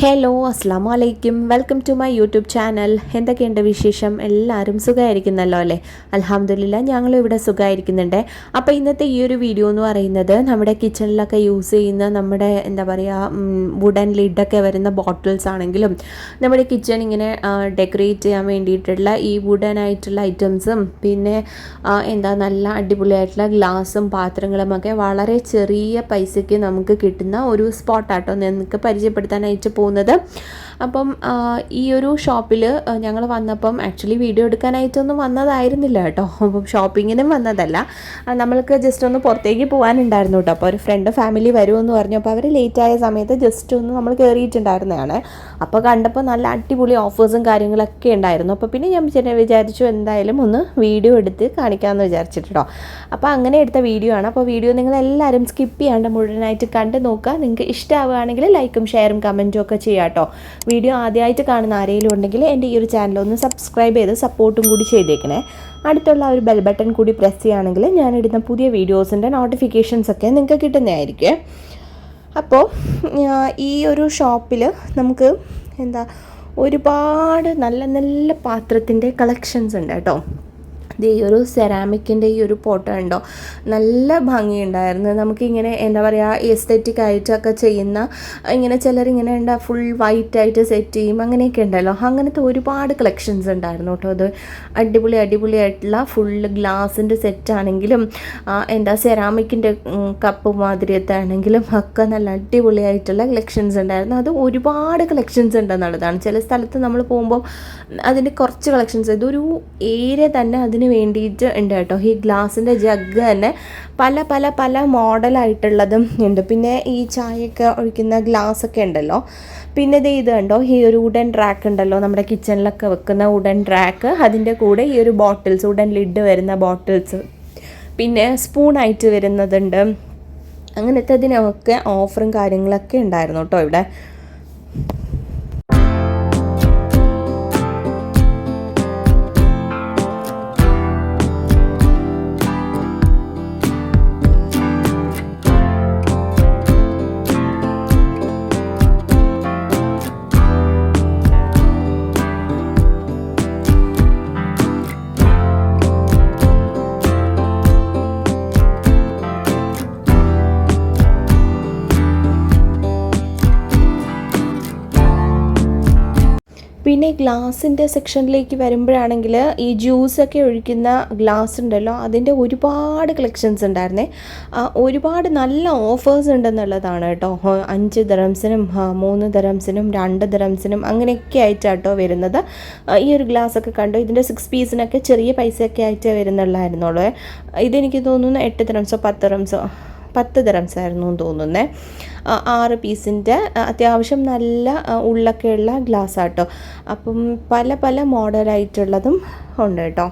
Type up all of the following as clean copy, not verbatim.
Hello അസ്സാം വലൈക്കും welcome to my YouTube channel. എന്തൊക്കെയുണ്ട് വിശേഷം? എല്ലാവരും സുഖമായിരിക്കുന്നല്ലോ അല്ലേ? അൽഹംദുലില്ലാ ഞങ്ങളും ഇവിടെ സുഖമായിരിക്കുന്നുണ്ട്. അപ്പോൾ ഇന്നത്തെ ഈ ഒരു വീഡിയോ എന്ന് പറയുന്നത് നമ്മുടെ കിച്ചണിലൊക്കെ യൂസ് ചെയ്യുന്ന നമ്മുടെ എന്താ പറയുക വുഡൻ ലിഡൊക്കെ വരുന്ന ബോട്ടിൽസ് ആണെങ്കിലും നമ്മുടെ കിച്ചൺ ഇങ്ങനെ ഡെക്കറേറ്റ് ചെയ്യാൻ വേണ്ടിയിട്ടുള്ള ഈ വുഡൻ ആയിട്ടുള്ള ഐറ്റംസും പിന്നെ നല്ല അടിപൊളിയായിട്ടുള്ള ഗ്ലാസും പാത്രങ്ങളുമൊക്കെ വളരെ ചെറിയ പൈസയ്ക്ക് നമുക്ക് കിട്ടുന്ന ഒരു സ്പോട്ടാട്ടോ നിങ്ങൾക്ക് പരിചയപ്പെടുത്താനായിട്ട് പോകുന്നത്. അപ്പം ഈ ഒരു ഷോപ്പിൽ ഞങ്ങൾ വന്നപ്പം ആക്ച്വലി വീഡിയോ എടുക്കാനായിട്ടൊന്നും വന്നതായിരുന്നില്ല കേട്ടോ. അപ്പം ഷോപ്പിങ്ങിനും വന്നതല്ല, നമ്മൾക്ക് ജസ്റ്റ് ഒന്ന് പുറത്തേക്ക് പോകാനുണ്ടായിരുന്നു കേട്ടോ. അപ്പോൾ ഒരു ഫ്രണ്ട് ഫാമിലി വരുമെന്ന് പറഞ്ഞു. അപ്പോൾ അവർ ലേറ്റായ സമയത്ത് ജസ്റ്റ് ഒന്ന് നമ്മൾ കയറിയിട്ടുണ്ടായിരുന്നതാണ്. അപ്പോൾ കണ്ടപ്പോൾ നല്ല അടിപൊളി ഓഫേഴ്സും കാര്യങ്ങളൊക്കെ ഉണ്ടായിരുന്നു. അപ്പോൾ പിന്നെ ഞാൻ വിചാരിച്ചു എന്തായാലും ഒന്ന് വീഡിയോ എടുത്ത് കാണിക്കാമെന്ന് വിചാരിച്ചിട്ടോ. അപ്പോൾ അങ്ങനെ എടുത്ത വീഡിയോ ആണ്. അപ്പോൾ വീഡിയോ നിങ്ങളെല്ലാവരും സ്കിപ്പ് ചെയ്യാണ്ട് മുഴുവനായിട്ട് കണ്ട് നോക്കുക. നിങ്ങൾക്ക് ഇഷ്ടമാവുകയാണെങ്കിൽ ലൈക്കും ഷെയറും കമൻറ്റും ഒക്കെ ചെയ്യാം കേട്ടോ. വീഡിയോ ആദ്യമായിട്ട് കാണുന്ന ആരെങ്കിലും ഉണ്ടെങ്കിൽ എൻ്റെ ഈ ഒരു ചാനൽ ഒന്ന് സബ്സ്ക്രൈബ് ചെയ്ത് സപ്പോർട്ടും കൂടി ചെയ്തേക്കണേ. അടുത്തുള്ള ഒരു ബെൽ ബട്ടൺ കൂടി പ്രസ് ചെയ്യുകയാണെങ്കിൽ ഞാനിടുന്ന പുതിയ വീഡിയോസിൻ്റെ നോട്ടിഫിക്കേഷൻസൊക്കെ നിങ്ങൾക്ക് കിട്ടുന്നതായിരിക്കും. അപ്പോൾ ഈ ഒരു ഷോപ്പിൽ നമുക്ക് ഒരുപാട് നല്ല നല്ല പാത്രത്തിൻ്റെ കളക്ഷൻസ് ഉണ്ട് കേട്ടോ. ഈ ഒരു സെറാമിക്കിൻ്റെ ഈ ഒരു പോട്ട് ഉണ്ടോ, നല്ല ഭംഗിയുണ്ടായിരുന്നു. നമുക്കിങ്ങനെ എസ്തെറ്റിക് ആയിട്ടൊക്കെ ചെയ്യുന്ന ഇങ്ങനെ ചിലരിങ്ങനെ ഫുൾ വൈറ്റ് ആയിട്ട് സെറ്റ് ചെയ്യും, അങ്ങനെയൊക്കെ ഉണ്ടല്ലോ. അങ്ങനത്തെ ഒരുപാട് കളക്ഷൻസ് ഉണ്ടായിരുന്നു കേട്ടോ. അത് അടിപൊളിയായിട്ടുള്ള ഫുള്ള് ഗ്ലാസിൻ്റെ സെറ്റാണെങ്കിലും സെറാമിക്കിൻ്റെ കപ്പ് മാതിരിയത്തെ ആണെങ്കിലും ഒക്കെ നല്ല അടിപൊളിയായിട്ടുള്ള കളക്ഷൻസ് ഉണ്ടായിരുന്നു. അത് ഒരുപാട് കളക്ഷൻസ് ഉണ്ടെന്നുള്ളതാണ്. ചില സ്ഥലത്ത് നമ്മൾ പോകുമ്പോൾ അതിൻ്റെ കുറച്ച് കളക്ഷൻസ്, ഇതൊരു ഏരിയ തന്നെ അതിന് വേണ്ടിയിട്ട് ഉണ്ട് കേട്ടോ. ഈ ഗ്ലാസിൻ്റെ ജഗ് തന്നെ പല പല പല മോഡലായിട്ടുള്ളതും ഉണ്ട്. പിന്നെ ഈ ചായയൊക്കെ ഒഴിക്കുന്ന ഗ്ലാസ്സൊക്കെ ഉണ്ടല്ലോ. പിന്നെ ഇത് കണ്ടോ, ഈ ഒരു വുഡൻ റാക്ക് ഉണ്ടല്ലോ, നമ്മുടെ കിച്ചണിലൊക്കെ വെക്കുന്ന വുഡൻ റാക്ക്. അതിൻ്റെ കൂടെ ഈ ഒരു ബോട്ടിൽസ്, വുഡൻ ലിഡ് വരുന്ന ബോട്ടിൽസ്, പിന്നെ സ്പൂണായിട്ട് വരുന്നതുണ്ട്. അങ്ങനത്തെ അതിനൊക്കെ ഓഫറും കാര്യങ്ങളൊക്കെ ഉണ്ടായിരുന്നു കേട്ടോ ഇവിടെ. പിന്നെ ഗ്ലാസിൻ്റെ സെക്ഷനിലേക്ക് വരുമ്പോഴാണെങ്കിൽ ഈ ജ്യൂസൊക്കെ ഒഴിക്കുന്ന ഗ്ലാസ് ഉണ്ടല്ലോ, അതിൻ്റെ ഒരുപാട് കളക്ഷൻസ് ഉണ്ടായിരുന്നേ. ഒരുപാട് നല്ല ഓഫേഴ്സ് ഉണ്ടെന്നുള്ളതാണ് കേട്ടോ. 5 ദിറംസിനും 3 ദിറംസിനും 2 ദിറംസിനും അങ്ങനെയൊക്കെ ആയിട്ടാട്ടോ വരുന്നത്. ഈ ഒരു ഗ്ലാസ്സൊക്കെ കണ്ടു. ഇതിൻ്റെ 6 പീസിനൊക്കെ ചെറിയ പൈസയൊക്കെ ആയിട്ട് വരുന്നുള്ളായിരുന്നുള്ളൂ. ഇതെനിക്ക് തോന്നുന്നു 8 ദിറംസോ 10 ദിറംസായിരുന്നു തോന്നുന്നത്. 6 പീസിൻ്റെ അത്യാവശ്യം നല്ല ഉള്ളൊക്കെയുള്ള ഗ്ലാസ്സാട്ടോ. അപ്പം പല പല മോഡലായിട്ടുള്ളതും ഉണ്ട് കേട്ടോ.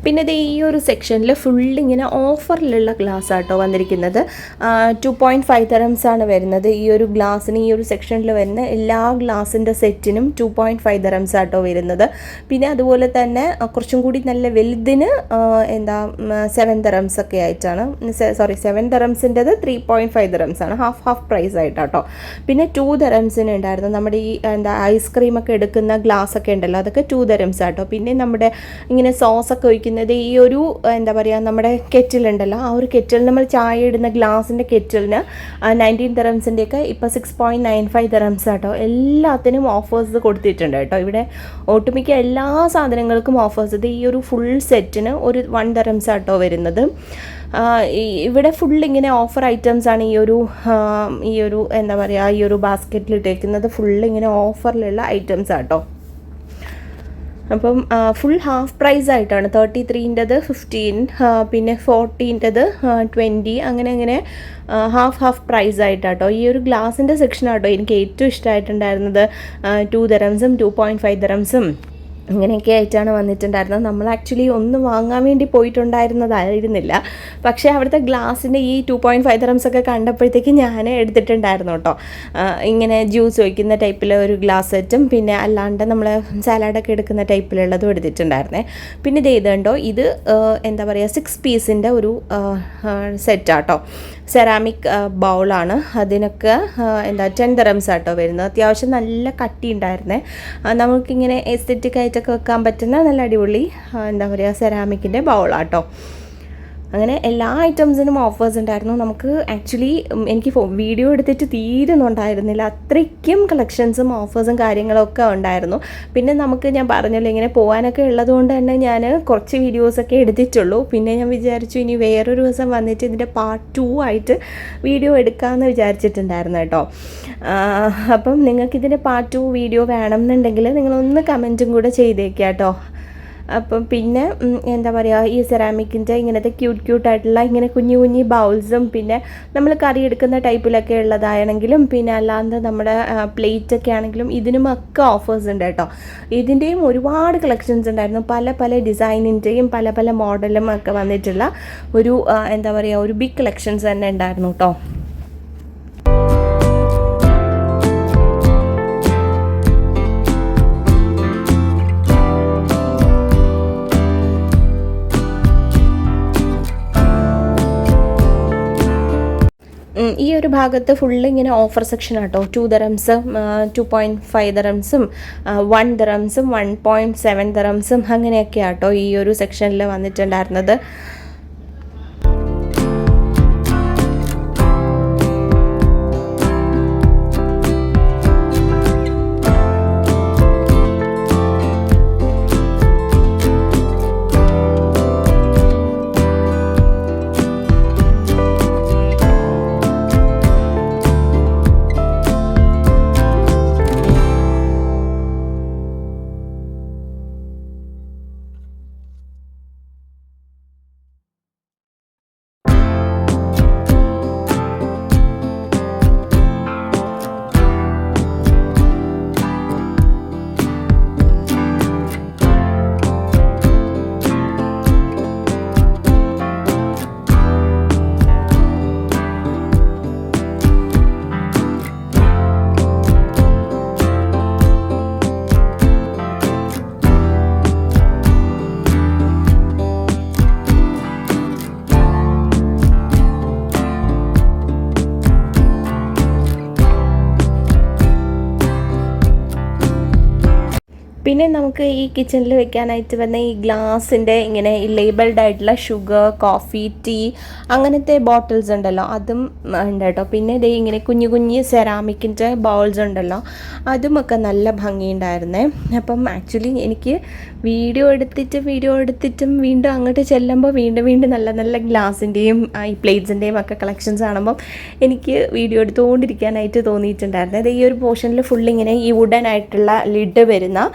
പിന്നെ ഈ ഒരു സെക്ഷനിൽ ഫുള്ളിങ്ങനെ ഓഫറിലുള്ള ഗ്ലാസ് ആട്ടോ വന്നിരിക്കുന്നത്. 2.5 ദിറംസാണ് വരുന്നത് ഈ ഒരു ഗ്ലാസ്സിന്. ഈ ഒരു സെക്ഷനിൽ വരുന്ന എല്ലാ ഗ്ലാസിൻ്റെ സെറ്റിനും 2.5 ദിറംസ് ആട്ടോ വരുന്നത്. പിന്നെ അതുപോലെ തന്നെ കുറച്ചും കൂടി നല്ല വലുതിന് 7 ദിറംസ് ഒക്കെ ആയിട്ടാണ്. 7 ദിറംസിൻ്റെത് 3.5 ദിറംസാണ്, ഹാഫ് പ്രൈസ് ആയിട്ടാട്ടോ. പിന്നെ 2 ദിറംസിന് ഉണ്ടായിരുന്നു നമ്മുടെ ഈ ഐസ്ക്രീമൊക്കെ എടുക്കുന്ന ഗ്ലാസ് ഒക്കെ ഉണ്ടല്ലോ, അതൊക്കെ 2 ദിറംസ് ആട്ടോ. പിന്നെ നമ്മുടെ ഇങ്ങനെ സോസൊക്കെ ഒഴിക്കുന്നത് ഈ ഒരു എന്താ പറയുക നമ്മുടെ കെറ്റിലുണ്ടല്ലോ, ആ ഒരു കെറ്റിൽ നമ്മൾ ചായ ഇടുന്ന ഗ്ലാസിൻ്റെ കെറ്റിലിന് 19 ദിറംസിൻ്റെയൊക്കെ ഇപ്പോൾ 6.95 ദിറംസ് കേട്ടോ. എല്ലാത്തിനും ഓഫേഴ്സ് കൊടുത്തിട്ടുണ്ട് കേട്ടോ. ഇവിടെ ഒട്ടുമിക്ക എല്ലാ സാധനങ്ങൾക്കും ഓഫേഴ്സ്. ഇത് ഈ ഒരു ഫുൾ സെറ്റിന് ഒരു 1 ദിറംസ് കേട്ടോ വരുന്നത്. ഇവിടെ ഫുൾ ഇങ്ങനെ ഓഫർ ഐറ്റംസ് ആണ് ഈ ഒരു എന്താ പറയുക ഈ ഒരു ബാസ്ക്കറ്റിൽ ഇട്ടേക്കുന്നത്. ഫുൾ ഇങ്ങനെ ഓഫറിലുള്ള ഐറ്റംസ് ആട്ടോ. അപ്പം ഫുൾ ഹാഫ് പ്രൈസ് ആയിട്ടാണ്. 33ൻ്റെത് 15, പിന്നെ 40ൻ്റെത് 20, അങ്ങനെ ഹാഫ് പ്രൈസ് ആയിട്ടാട്ടോ. ഈ ഒരു ഗ്ലാസിൻ്റെ സെക്ഷനാട്ടോ എനിക്ക് ഏറ്റവും ഇഷ്ടമായിട്ടുണ്ടായിരുന്നത്. 2 ദിറംസും 2.5 ദിറംസും അങ്ങനെയൊക്കെ ആയിട്ടാണ് വന്നിട്ടുണ്ടായിരുന്നത്. നമ്മൾ ആക്ച്വലി ഒന്ന് വാങ്ങാൻ വേണ്ടി പോയിട്ടുണ്ടായിരുന്നതായിരുന്നില്ല, പക്ഷേ അവിടുത്തെ ഗ്ലാസിൻ്റെ ഈ 2.5 ദിറംസൊക്കെ കണ്ടപ്പോഴത്തേക്ക് ഞാൻ എടുത്തിട്ടുണ്ടായിരുന്നു കേട്ടോ. ഇങ്ങനെ ജ്യൂസ് ഒഴിക്കുന്ന ടൈപ്പിലെ ഒരു ഗ്ലാസ് സെറ്റും പിന്നെ അല്ലാണ്ട് നമ്മൾ സാലഡൊക്കെ എടുക്കുന്ന ടൈപ്പിലുള്ളതും എടുത്തിട്ടുണ്ടായിരുന്നേ. പിന്നെ ഇത് കണ്ടോ, ഇത് എന്താ പറയുക 6 പീസിൻ്റെ ഒരു സെറ്റാട്ടോ. സെറാമിക് ബൗളാണ്. അതിനൊക്കെ 10 ദിറംസ് ആട്ടോ വരുന്നത്. അത്യാവശ്യം നല്ല കട്ടി ഉണ്ടായിരുന്നേ. നമുക്കിങ്ങനെ എസ്തെറ്റിക് ആയിട്ടൊക്കെ വെക്കാൻ പറ്റുന്ന നല്ല അടിപൊളി എന്താ പറയുക സെറാമിക്കിൻ്റെ ബൗളാട്ടോ. അങ്ങനെ എല്ലാ ഐറ്റംസിനും ഓഫേഴ്സ് ഉണ്ടായിരുന്നു. നമുക്ക് ആക്ച്വലി എനിക്ക് വീഡിയോ എടുത്തിട്ട് തീരുന്നുണ്ടായിരുന്നില്ല, അത്രയ്ക്കും കളക്ഷൻസും ഓഫേഴ്സും കാര്യങ്ങളൊക്കെ ഉണ്ടായിരുന്നു. പിന്നെ നമുക്ക് ഞാൻ പറഞ്ഞല്ലോ ഇങ്ങനെ പോകാനൊക്കെ ഉള്ളതുകൊണ്ട് തന്നെ ഞാൻ കുറച്ച് വീഡിയോസൊക്കെ എടുത്തിട്ടുള്ളൂ. പിന്നെ ഞാൻ വിചാരിച്ചു ഇനി വേറൊരു ദിവസം വന്നിട്ട് ഇതിൻ്റെ പാർട്ട് 2 ആയിട്ട് വീഡിയോ എടുക്കാമെന്ന് വിചാരിച്ചിട്ടുണ്ടായിരുന്നു കേട്ടോ. അപ്പം നിങ്ങൾക്കിതിൻ്റെ പാർട്ട് 2 വീഡിയോ വേണമെന്നുണ്ടെങ്കിൽ നിങ്ങളൊന്ന് കമൻറ്റും കൂടെ ചെയ്തേക്കാം കേട്ടോ. അപ്പം പിന്നെ എന്താ പറയുക ഈ സെറാമിക്കിൻ്റെ ഇങ്ങനത്തെ ക്യൂട്ടായിട്ടുള്ള ഇങ്ങനെ കുഞ്ഞു ബൗൾസും പിന്നെ നമ്മൾ കറി എടുക്കുന്ന ടൈപ്പിലൊക്കെ ഉള്ളതാണെങ്കിലും പിന്നെ അല്ലാതെ നമ്മുടെ പ്ലേറ്റൊക്കെ ആണെങ്കിലും ഇതിനുമൊക്കെ ഓഫേഴ്സ് ഉണ്ട് കേട്ടോ. ഇതിൻ്റെയും ഒരുപാട് കളക്ഷൻസ് ഉണ്ടായിരുന്നു. പല ഡിസൈനിൻ്റെയും പല മോഡലും ഒക്കെ വന്നിട്ടുള്ള ഒരു എന്താ പറയുക ഒരു ബിഗ് കളക്ഷൻസ് തന്നെ ഉണ്ടായിരുന്നു കേട്ടോ. ഈ ഒരു ഭാഗത്ത് ഫുള്ള് ഇങ്ങനെ ഓഫർ സെക്ഷൻ ആട്ടോ. 2 ദിറംസും 2.5 ദിറംസും 1 ദിറംസും 1.7 ദിറംസും അങ്ങനെയൊക്കെ ആട്ടോ ഈ ഒരു സെക്ഷനിൽ വന്നിട്ടുണ്ടായിരുന്നത്. പിന്നെ നമുക്ക് ഈ കിച്ചണിൽ വെക്കാനായിട്ട് വന്ന ഈ ഗ്ലാസിൻ്റെ ഇങ്ങനെ ലേബിൾഡ് ആയിട്ടുള്ള ഷുഗർ, കോഫി, ടീ അങ്ങനത്തെ ബോട്ടിൽസ് ഉണ്ടല്ലോ അതും ഉണ്ട് കേട്ടോ. പിന്നെ ഇതേ ഇങ്ങനെ കുഞ്ഞു സെറാമിക്കിൻ്റെ ബൗൾസ് ഉണ്ടല്ലോ അതുമൊക്കെ നല്ല ഭംഗിയുണ്ടായിരുന്നേ. അപ്പം ആക്ച്വലി എനിക്ക് വീഡിയോ എടുത്തിട്ടും വീണ്ടും അങ്ങോട്ട് ചെല്ലുമ്പോൾ വീണ്ടും നല്ല ഗ്ലാസിൻ്റെയും ഈ പ്ലേറ്റ്സിൻ്റെയും ഒക്കെ കളക്ഷൻസ് കാണുമ്പം എനിക്ക് വീഡിയോ എടുത്തുകൊണ്ടിരിക്കാനായിട്ട് തോന്നിയിട്ടുണ്ടായിരുന്നു. അത് ഈ ഒരു പോർഷനിൽ ഫുള്ളിങ്ങനെ ഈ വുഡൻ ആയിട്ടുള്ള ലിഡ് വരുന്ന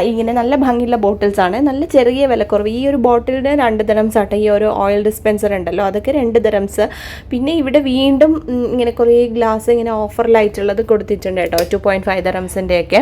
ഇങ്ങനെ നല്ല ഭംഗിയുള്ള ബോട്ടിൽസാണ്. നല്ല ചെറിയ വിലക്കുറവ്. ഈ ഒരു ബോട്ടിലിന് 2 ദിറംസ് ആട്ടെ. ഈ ഒരു ഓയിൽ ഡിസ്പെൻസർ ഉണ്ടല്ലോ അതൊക്കെ 2 ദിറംസ്. പിന്നെ ഇവിടെ വീണ്ടും ഇങ്ങനെ കുറേ ഗ്ലാസ് ഇങ്ങനെ ഓഫറിലായിട്ടുള്ളത് കൊടുത്തിട്ടുണ്ട് കേട്ടോ, 2.5 ദിറംസിൻ്റെയൊക്കെ.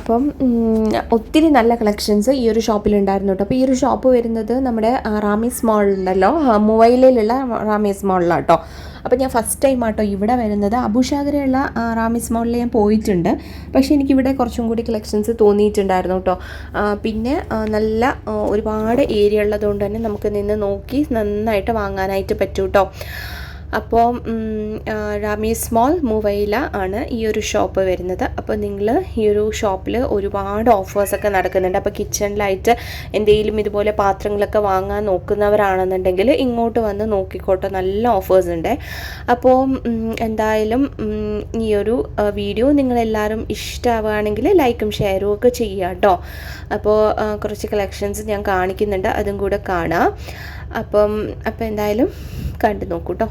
അപ്പം ഒത്തിരി നല്ല കളക്ഷൻസ് ഈ ഒരു ഷോപ്പിലുണ്ടായിരുന്നു കേട്ടോ. അപ്പോൾ ഈ ഒരു ഷോപ്പ് വരുന്നത് നമ്മുടെ റാമീസ് മോൾ ഉണ്ടല്ലോ, മുവൈലയിലുള്ള റാമീസ് മോളിലാണ് കേട്ടോ. അപ്പോൾ ഞാൻ ഫസ്റ്റ് ടൈം ആട്ടോ ഇവിടെ വരുന്നത്. അബുഷാഗരയുള്ള റാമീസ് മോളിൽ ഞാൻ പോയിട്ടുണ്ട്, പക്ഷേ എനിക്കിവിടെ കുറച്ചും കൂടി കളക്ഷൻസ് തോന്നിയിട്ടുണ്ടായിരുന്നു കേട്ടോ. പിന്നെ നല്ല ഒരുപാട് ഏരിയ ഉള്ളതുകൊണ്ട് തന്നെ നമുക്ക് നിന്ന് നോക്കി നന്നായിട്ട് വാങ്ങാനായിട്ട് പറ്റും കേട്ടോ. അപ്പോൾ റാമീസ് മോൾ മുവൈല ആണ് ഈ ഒരു ഷോപ്പ് വരുന്നത്. അപ്പോൾ നിങ്ങൾ ഈ ഒരു ഷോപ്പിൽ ഒരുപാട് ഓഫേഴ്സൊക്കെ നടക്കുന്നുണ്ട്. അപ്പോൾ കിച്ചണിലായിട്ട് എന്തെങ്കിലും ഇതുപോലെ പാത്രങ്ങളൊക്കെ വാങ്ങാൻ നോക്കുന്നവരാണെന്നുണ്ടെങ്കിൽ ഇങ്ങോട്ട് വന്ന് നോക്കിക്കോട്ടെ, നല്ല ഓഫേഴ്സ് ഉണ്ട്. അപ്പോൾ എന്തായാലും ഈ ഒരു വീഡിയോ നിങ്ങളെല്ലാവരും ഇഷ്ടമാവുകയാണെങ്കിൽ ലൈക്കും ഷെയറും ഒക്കെ ചെയ്യുക കേട്ടോ. അപ്പോൾ കുറച്ച് കളക്ഷൻസ് ഞാൻ കാണിക്കുന്നുണ്ട്, അതും കൂടെ കാണാം. അപ്പോൾ എന്തായാലും കണ്ടു നോക്കൂ കേട്ടോ.